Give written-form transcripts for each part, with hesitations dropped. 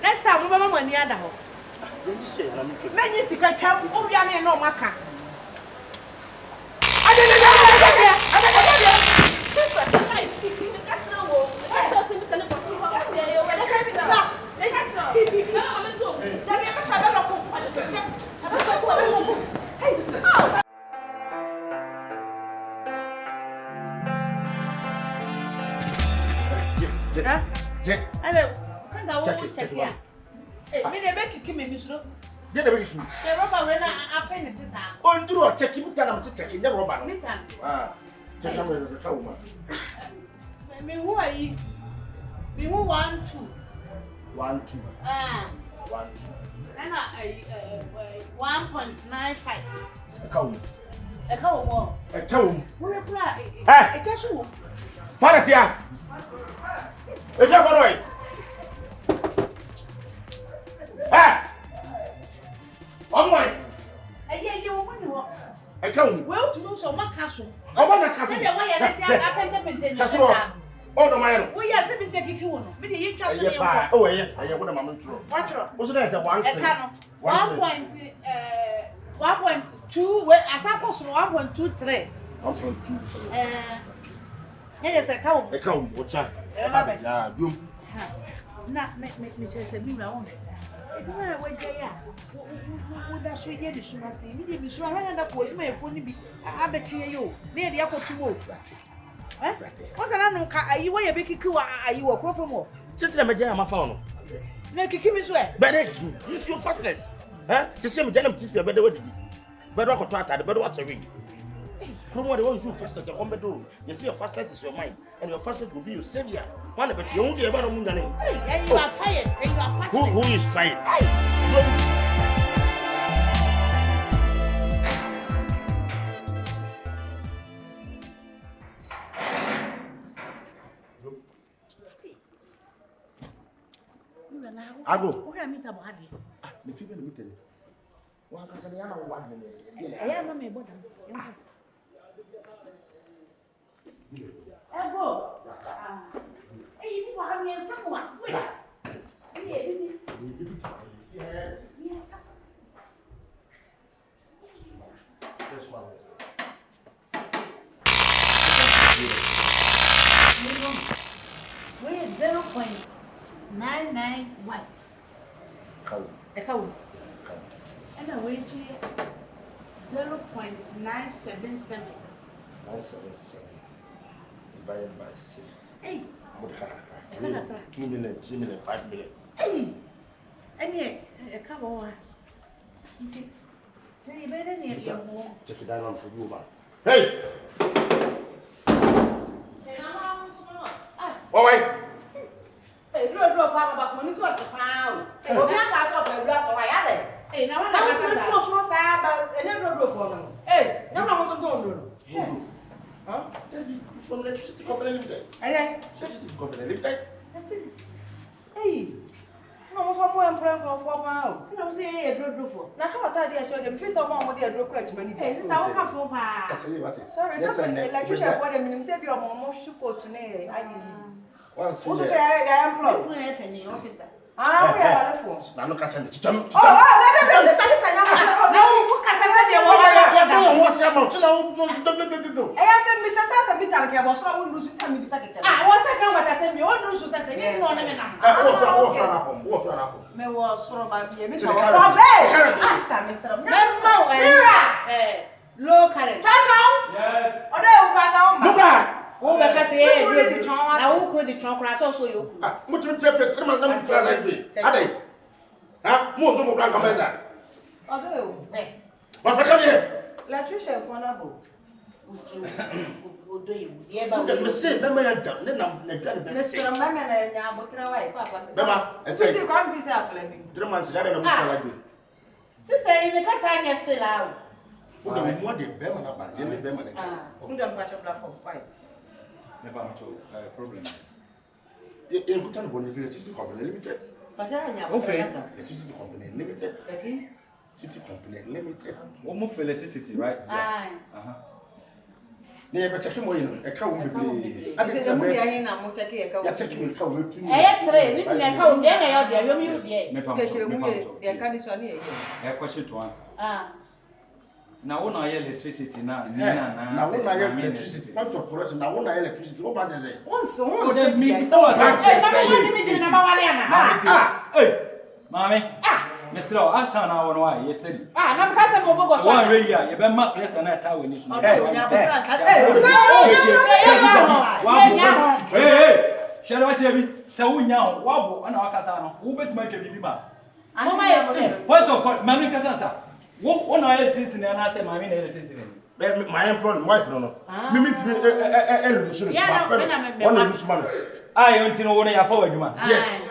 Next time, we will money at the home. Many secret camp, Obiani and no Maka. We move 1, 2. 1, 2. 1, 2. And 1.95. A cow. A cow. A cow. We're a tissue. Paratia. If you're going on my. I come. Well, to know so much castle. I want to come. Oh, no, my own. We are simply saying, you know, but you trust me. Oh, yeah, I have one moment. What? Was it as a 1.2, well, as I was 1.23. 1.2. Yes, a cow. A cow, what's that? Doom. Not make me say, me, my own. That's what you should see. Me, sure, I end up with my phone. I bet you, near the upper tomorrow. What's an are you a big coup? Are you a crop for more? Sit them again, my phone. Make a kiss way. But use your fastness. Huh? Just some denim teach me better what but what contract, but what's a ring? From what they want you fast as a combat door. You see, your fastness is your mind, and your fastness will be your savior. One of it, you won't get about a moon. And you are fired, and you are fast. Who is fired? I go. Where I meet about it. The people meeting. One can say, I don't want to. I am not my bottom. I go. Hey, you have me someone. Wait. Yes. This one. Wait, 0.991. Cow. A cow. And I wait to 0.977. 977 divided by 6. Hey. 2 million, 3 million, 5 million. Hey. And yet, a cow. You better need your more. Check it down for you, man. Hey! All right. Hey, you don't know about when it's what the pound. Hey, we can't have a black or I had it. Hey, now I'm not so sad, but I never go for them. Hey, now I'm not going to do. Huh? From electricity company limited. Electricity company limited. Hey, no, for more employment for 4 pounds. You know, say a drug for. Now, some of that I showed them face of one with their drug question. Hey, this is our half of her. Sorry, electrician for the minimum, say your mom should go to me. I believe. Once you say I employ penny officer. Ah, we are for. Now, look at the no, what can I say? What's your mouth? I asked Mr. Sasa Bitan, I was not losing time in the second. I was second what I said, you all lose to say, it's not a minute. What may was so about me, Mr. Low carriage. Yes. Oh, because he could the chunk, I will put the chunk, I saw you. What you traffic, 3 months like this. Are they? Most of them come in. Although, what for come here? Electrician for Nabo. Do you? Yeah, but the same, Mamma, and Mr. Mamma and Yabokra, Papa. Mamma, I say, you can't be up, 3 months later, I'm like me. Sister, in the case I can still out. What the Beman about? You need Beman. Who don't patch a platform? Why? Never much problem. In Bhutan, electricity company limited. Electricity company limited. City company limited. One more for electricity, right? Aye. Ne be check mo yin e ka wo bebre. Ade te mu ya hin na mo check e ka wo. Ya check me ka wo tu ni. Tre, ni na ka wo de na yo de, yo mi yo de. Me pa. De chere mu ye ka ni so na ye. Question to answer. Na wo na electricity na na wo na electricity. Point of correction na wo na electricity. O ba je say. Won de mi so wa say. Na na ba wale ana. Mami. Mesro, asha na won wa yesterday. Na me ka say mo bogo cho. One way ya, ye be ma place na ta we ni so. Shall what you be? So we now, wabo ana wakasa no. Wo betuma twa bibi ma. Mama yes. Point of court, mami kasa sa. Wo na electricity na say mami na electricity. My employee wife no. Me meet me lose. Yeah, one lose man. Ah, you know when you for adwuma. Yes.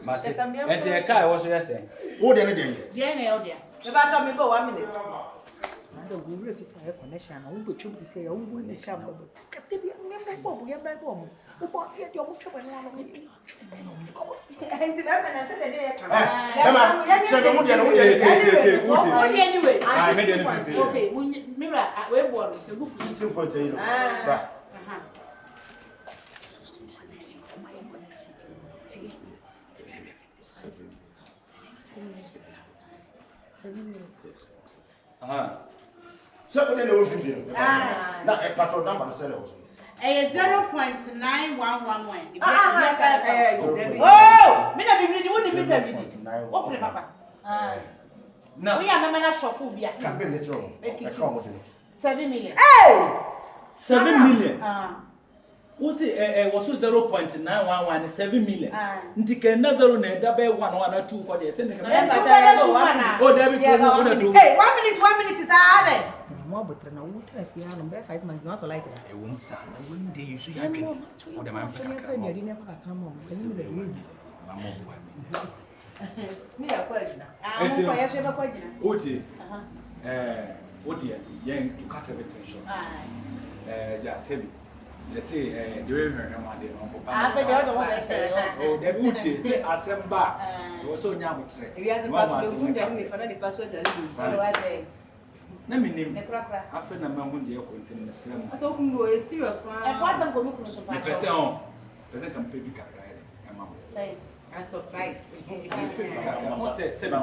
Mate. Enti e kai wo so yese. Wo de ne de. De na yo de. Me ba cho me go 1 minute. Na do go refi say connection na wo go twum say ya wo go ne ka mo. Kapte bi me fa bo ya ba bo mo. Wo bo ye de mo twum na no. Enti ba me na say de ya ka. Dama, se me mo de na wo de. Anyway. Ah, me de ne. Okay, me ra we bo no. 16.8. Right. So when you want to now a patrol number sell also. 0.9111. Oh, me na bibiri di woni me twa bidi. Wo pre papa. Na. We ya mama na shop bia. Can be later on. I come with 7 million. Hey! 7 million. Wo say was 0.911 7 million. Nti ken na 0 na da be 1 1 2 ko de say na. Oh, there be 2 Hey, 1 minute is hard. Mo botre na wo tra fia no be 5 months not like that. E wo msa na wo mu de yusu ya dwene. Wo de ma paka. Ne ri ne paka kan mo. Se ni me de yi. Mama wo mi. Ni ya kwa jina. Mo kwa ya sheba kwa jina. Oti. Wo de yen to cut everything short. Ja sebi. They say the way her ma de no papa. Fe de o do wo be say. Oh, de uti say asemba. Wo so nya botre. E ya se pass de kun de ni fa na de fa so de ni. Wa de. Na minim. Ne krakra. Afa na ma hu de kontin na sram. Asa kun go e serious pa. E fa sam ko mi kunu so pa. Me pese on. Pese kam pe bi kakra ele. E ma ho. Say. A surprise. Mo say se ba.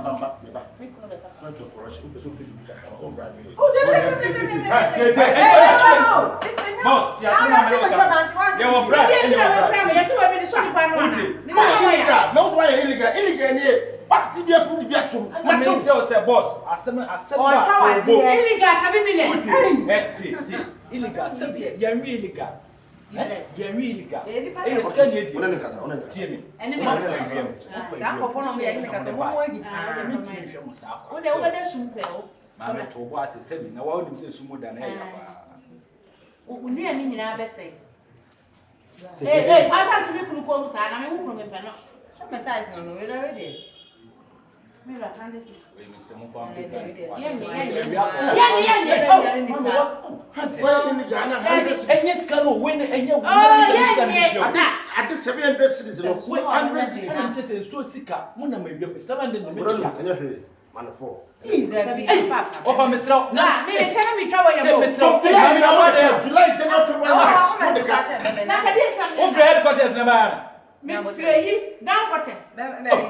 Mi kunu be pasa. to correction. So pe bi ka o bra me. Oh, Boss, ya so na me ka. Ya wo bra. Ya se we be so ni pa no. No why illegal ni. What is this food be assume? What you say boss? Asem ba. Illegal 7 million. Illegal. Say ya mi illegal. Ya mi illegal. Eh, scan ye di. Ona ne kasa, ona ne. Tie me. Ene me sa ko fono me ya ni kasa mo mo gi. Mi ti hwe mo sa ko. O de o de sum pe o. Ma me to bo ase sebi na wa onim se sumo da na ya ba. O nua ni nyina be sei. Pasa tu bi kunu ko mu sa na me hu kunu me pe no. So me size no we da we dey. Me ra kan this. We me se mo fa am pe. Why in the Ghana? Enye scan o we enye wo. At the 700 cities no. 100 cities. Enye se so sika mo na ma wi 700 na me Enye tia. hwe. Man for. Ofa mesra Na me chana mi twa we me mesra ma me na wa de July, January, February, March. na ka di exam. o free headquarters na ba. Me free yi down quarters.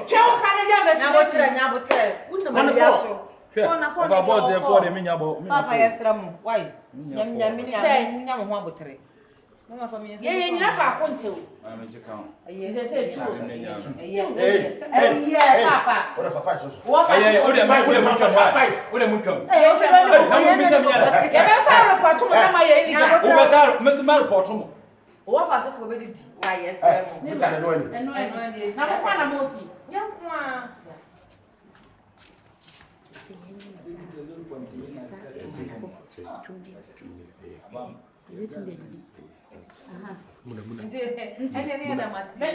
Chewo Canada best. Na mo shira nya botre. Unna ma bia so. Ofa boss there for the me nya bo. Papa yesra mo. Why? Nyam ho abotre. Mama fa me. Ye nyina fa ko nche o. Ma me je kan. Say papa. What if I fight so? Aye, o de ma o de mu kam. Eh, o se na mo bi se me ya. Ye be ta report mo sama ye illegal. O be sa Mr. Man report mo. O wa fa se fo be di. Why yesra mo. You can know any. Na mo kwa na mo fi. Nyam kwa.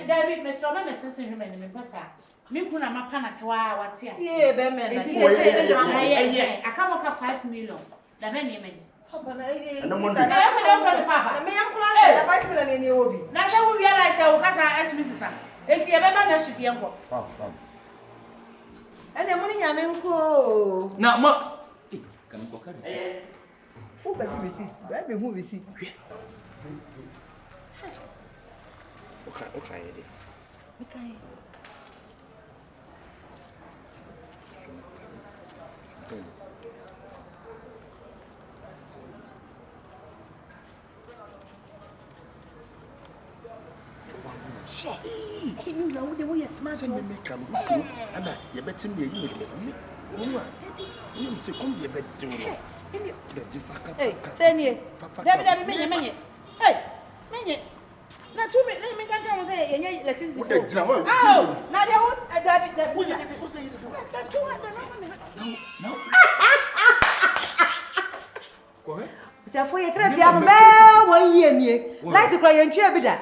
David, me so me sese hwe me me pesa. Me kuna mapa na tewa wate ase. Ye be me na. Aka mo ka 5 million. Da be ne me di. Papa na ye. And no money. Na ya fe papa. Me yam kula se da 5 million ni obi. Na se wo wi ala ite wo kasa etumi sisa. Eti ye be ba na ship ye nko. Pam. Ene mo ni nyame nko. Na ma kan ko kare se. Who can you receipt? Where be who receipt? Okay. Hey, you know the way you smart. Send me come. Anna, you better me. You say come be a bed to me. Hey, send you. David, me. Hey, me. Na 2 minutes, let me can tell you say you let it go. Oh, now they want David. Who say you do? That 200 No. Go ahead. Se for you three fiam be 1 year nie. Light cry you ntua bi da.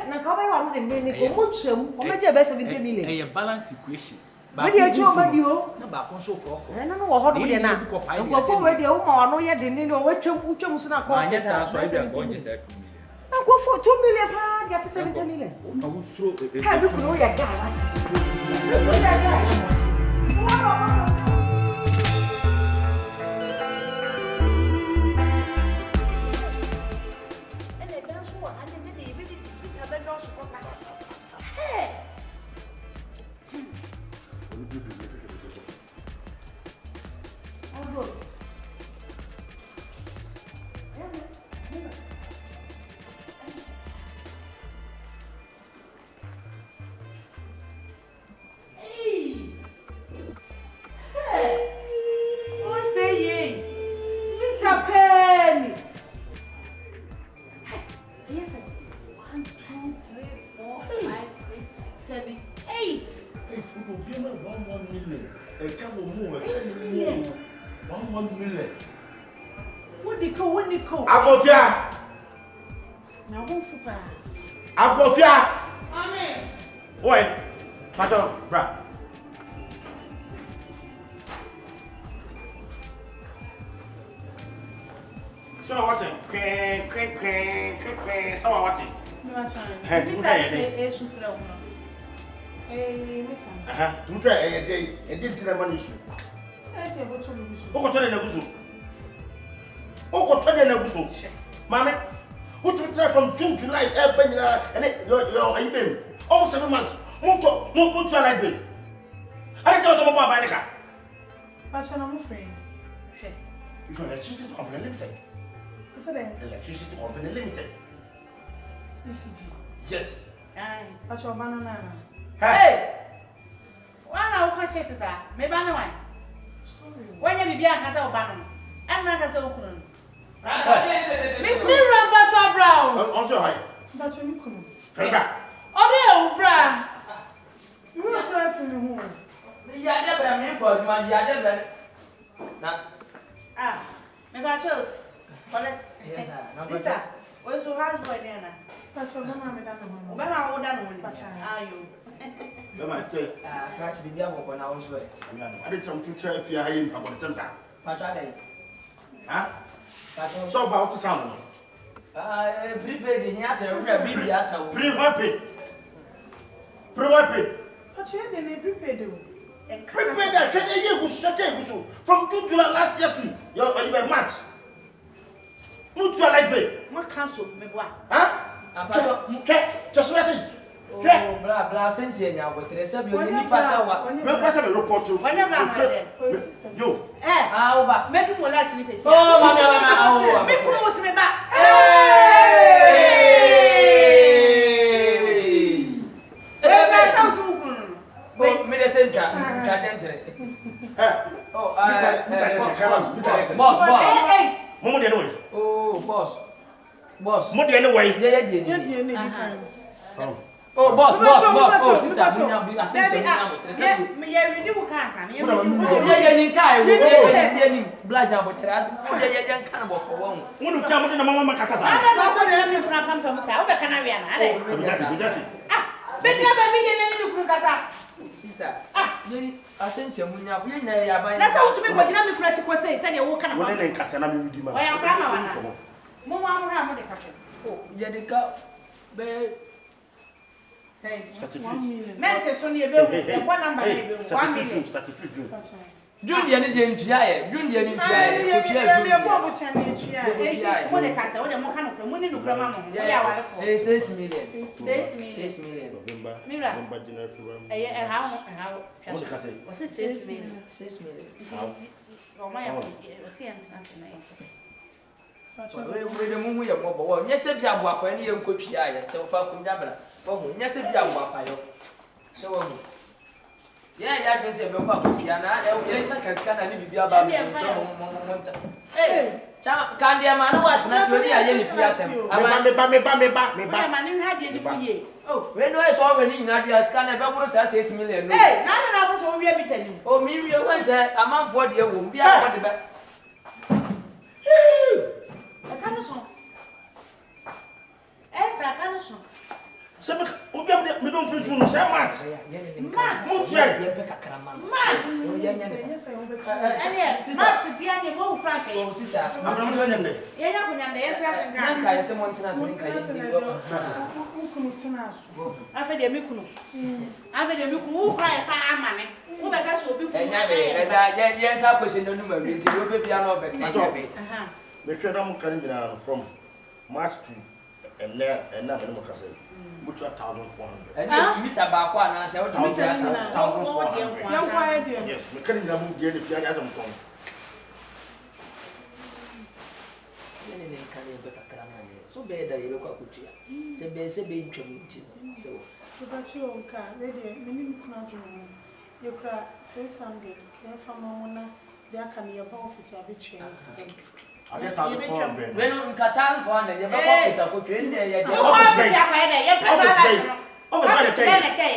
Na ka ba wa no de ne ko mu twam. Ko me je be 70 million. A balance equation. We dey twa ma di o. Na ba kon so ko. No wo ho do de na. Ko fo we dey o ma ono ye de ni no we twam so na ko. Anya sa so I be go just 2 million. Na go for 2 million pra get 70 million. Na wo suro Ha bi ko ya ga what? Agofia. Amen. Oi. Pato, bra. So what? So what? No chance. Hey, do that. Do that a day. A day to the money issue. Say go to me. Oko to na gusu. Oko to na gusu. Mama, what you try from June, July, and you're even almost 7 months. Won't try like me. I don't know about my car. I'm afraid. If you're electricity company limited. What's that? Electricity company limited. Yes. That's your banana. Hey! Why now can share this? Maybe I know why. When you be a casa or banana, and not as a open. Me run back to brown. Also, hi. But you couldn't. FRANKA. Oh, bra. You were crying for me. Yeah, never called my yard. Maybe I chose. Collect. Yes, sir. Sister, where's your husband, Diana? That's your mama, madam. Mama, what are you? You might say, Catch me up when I was away. I didn't tell you to if you're hiding about the same time. Patrade. Huh? So about the sound. Prepaid in Yassa, we are so Pre-happy. But you didn't prepare you. Prepare that 10 years from June July last year to your March. What's your like me? What council, me what? Huh? Just let it. Oh, blah, blah, since you now, but there's a beauty pass over. We'll pass a report to when you're you. How about make him let me say, oh, Mamma, make him me back. Wait, me the same boss. Momo de anyway. Oh, boss. Momo de anyway. Yeah. Oh, boss. Oh, sister, we now be assistant now. Me ready to cancer. Yeah, blood now, but yeah, kind of for one. When you come in the mama Makata. I don't know what I'm going to pump myself. The Canarian. But never million in the sister. You are sensible. That's how to be what I'm going to say. Tell you what kind of one in Cassana. I am Grandma. Mama, the cafe. Oh, Jedica. Say 1 million. Mental Sonia, 1 number, 1 million. Junior ni je ntwa Junior ni ntwa ye. Ko twa Junior. Bobo san ni ntwa. Mo de kasa, wo de mo ka no kro, mo ni no kro ma mo. Ya wale fo. 6 million. 6 million. November, January, February. How. What the case? What's it 6 million? 6 million. How? Oh my, what's it international? We de mumu ye mo bo. Nya se bia bo akwa ni ye nkotwa ye. Se wo fa kunya bra. Wo hu nya se bia bo akwa yo. Se wo hu. Ya dwen se be kwa kopia na e sa kaska na ni bibia ba me mo nta. Chama kandi ama no wat na tori aye ni fia sem. Ama me ba. We ma ni ha de ni buye. Oh, we no e so we ni na dia ska na be buru sa 6 million no. Na bo so we bi tani. O mi wi we se amanfo de wo bia ko de be. E ka no so. Sa ka no so. Se me me don't feel too no say much. Mo fia ye pe kakra man. O ye nya ne sa. Match dia ni mo FRANKA ye. O sister. I'm not going there. Ye nya kunya de ye tra se Na nka. kai se mo ntena se nka ye ndi wo. Ukunu tina so. Afa de mi kunu. Afa de mi kunu wo kra ye sa amane. Wo be ka so obi kunu. Enya ye sa question no ma wi nti wo be bia no be ka be. Me sure that mo carry from March to and now me mo ka say. Which 1,400. And meter ba kwa na se o to meter 1,400. Yan kwa de. Yes, me carry na mo die ni fia ya am ton. Yene ne kan ye be kakra na ye. So be da ye be kwa kutua. Se be ntwam nti. Se wo. Tubachi onka, ready, mini kuna jono. You cry 600, care from Mona, they can your office a bit chance. I get 1,400. We no nkatan for na ye ba office akotwe ndi ye de. Office ya kwa de. Ye pesa la. Office na che.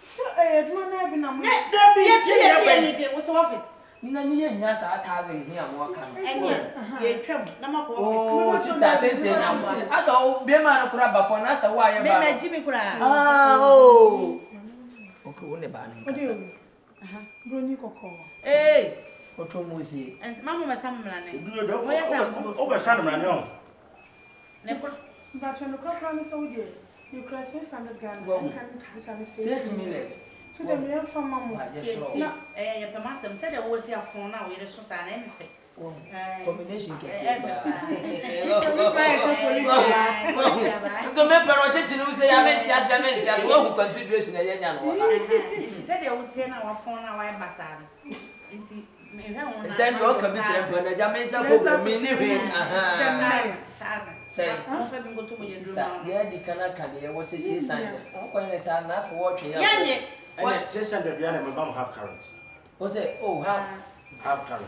So, do not be number. Ye ni what's office? Na ni ye nya sa ataga yi amwa kan. Ye twam na ma ko Oh, office. sister sense na mo. Asa o be ma no kura ba for na sa wa ye ba. Me na jimi kura. Ah, oh. Okay, won't ba ni kasa. Brony Coco. Oto mozi. And mama masamla ne. Do do. Over Shannon man yo. Ne ko. But you look up so dear. You cry 600 Ghana. Can physically say 6 million. To the mere from Mamma. Ye pe masem se de wo si afon na wo ye so sa na me fe. Combination case. So me pero chichi no say amenti wo hu consideration e nya no. Se de wo tie na wo fon na wa basa. Nti me hwe won. Send your computer and na jame sa ko me ni hwe. Say, mo fe bi ngoto mo ye drum na. Yeah, di kana kan ye wo se se sign. On ko ni ta na so wo twe ya. Ye. And 600 biya na me bam half current. O say, oh, half current.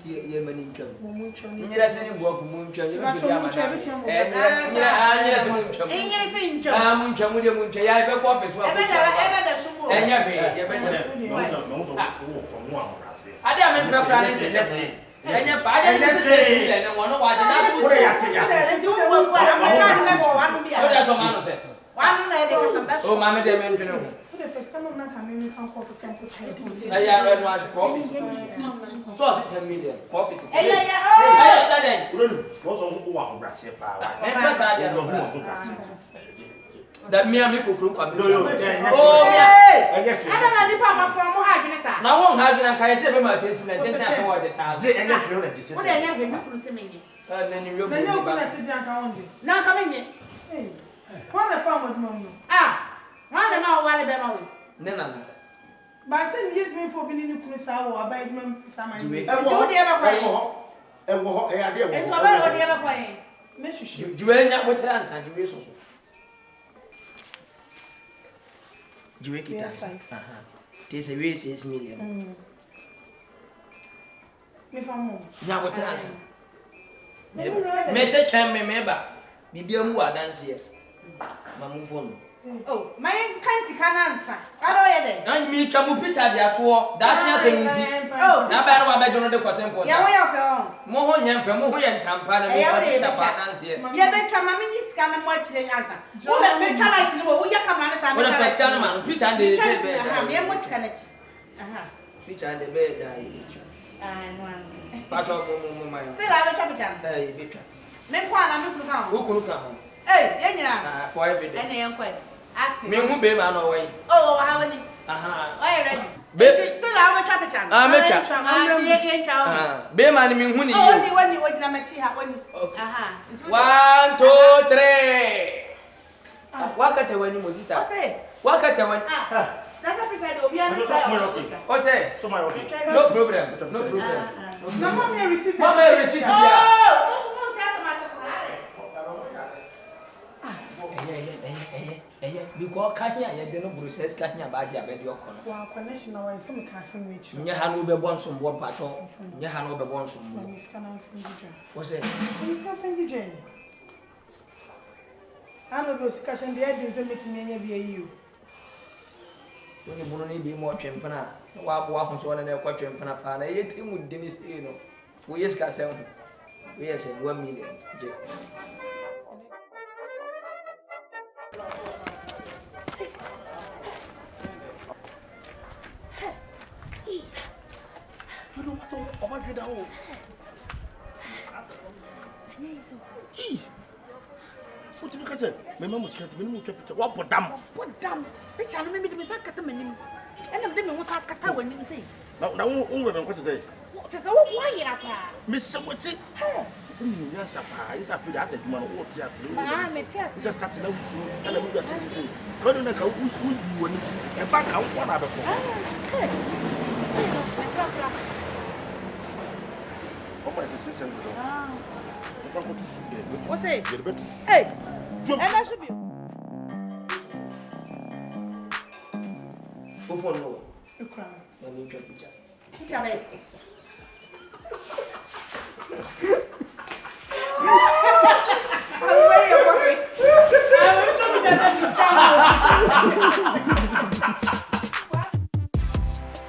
Ye mani ntwam. Mumuncham. Nyira se ni bo fu muntwam. Ye bi ya ma. Nyira se muntwam. Nyira se ntwam. Ah, muntwam de muntwam. Ya be ko office wa. Ebe da sumo. Enya be, ye be da. No from one brase. Ade am mpra kra ne tete. Enya fa ade se se ile ne wono wa de na so. Nti wo wo fu ara me na ko wa no bia. O da so ma no se. Wa no na e de ka samba. O ma me de me ntwene ho. The first time I'm not having from office and put Ya red wa ko office. So as 10 million ko office. Ya. Oh, da den. Wo so wo wa brase pa wa. E presa ade no. Da mi ami kokuru kwa mi. Oh, yeah. Ada na di pa ma from ha adwene sa. Na won ha adwene kan se be ma se su na tension so wo de ta. Ze enya firo na jise. Wo de enya be mi kuru se menye. Na ni yo Then you ba. message account. Na ka menye. Hey. What the farm with mom? Wa na ma wa le be ma we. Ne na na. But I said yes me for being in Kusa or about mem sama. Wo de e ba kwa yi. Ewo ho e ade ewo. Ento ba wo de e ba kwa yi. Me shushi. Jiwe nya bo tra ansa jiwe so so. Jiwe kita. Aha. Te se we 6 million. Me famo. Nya bo tra ansa. Me se twan me ba. Bibia mu adanse e. Ma mu phone. Oh, my kan sika na ansa. Ado ye de. Na mi twa mu picture de ato. Da chia se nti. Oh, na ba no wa ba jono de kwasem po. ya wo ya fe on. Mo ho nya mfa mo ho ye ntampa na mo ka picture fa adanse e. Ye be twa ma me ni sika na mo akire ansa. Wo be twa light ni wo ya kamera na sa me. Wo na first scan man picture de che be. Aha, me mo sika na chi. Aha. Picture de be da yi. No. Pa cho mo mai. Still I be twa picture. Eh, be twa. Me kwa na me kuru ka ho. Wo kuru ka ho. Ye nyina. For every day. Ene yen kwa. Action. Me hu be ma no we. Oh, how many? Why ready? Still I will trap it. Be man me hu ni. Only na mechi ha oni. 1 2 3. Wakata wani mo sister. Wakata wani. That's a picture do obi an say. O say. So my okay. No problem. Mama me receipt. Receipt bia. Because Kanya, you don't process Kanya by the bed your corner. Wow, connection away some casting which You have no be born some board patch off. You have no be born some. What's it? Miss Caffeine Jane. I know those discussion the ideas of meeting any of you. When you want to be more champana, walk on so on and a quatrain panapana, yet him with Dennis, you know. We yes, Cassell. Yes, 1 million. You don't want to get out. What do you say? My mom was getting me to what put damn. What damn? Which I remember the Mr. Cataman. And I'm doing what I cut when you say. Now, what today? What is all why you are? Miss What's yes, I feel that's a man who tears. It's just starting out soon, and I'm going to say, Colonel, who you want a back out one other for. Oh, my sister. What's it? Hey, and I should be. Who for no? You cry. I need your picture. Picture me. I'm waiting for it. I'm trying to just understand.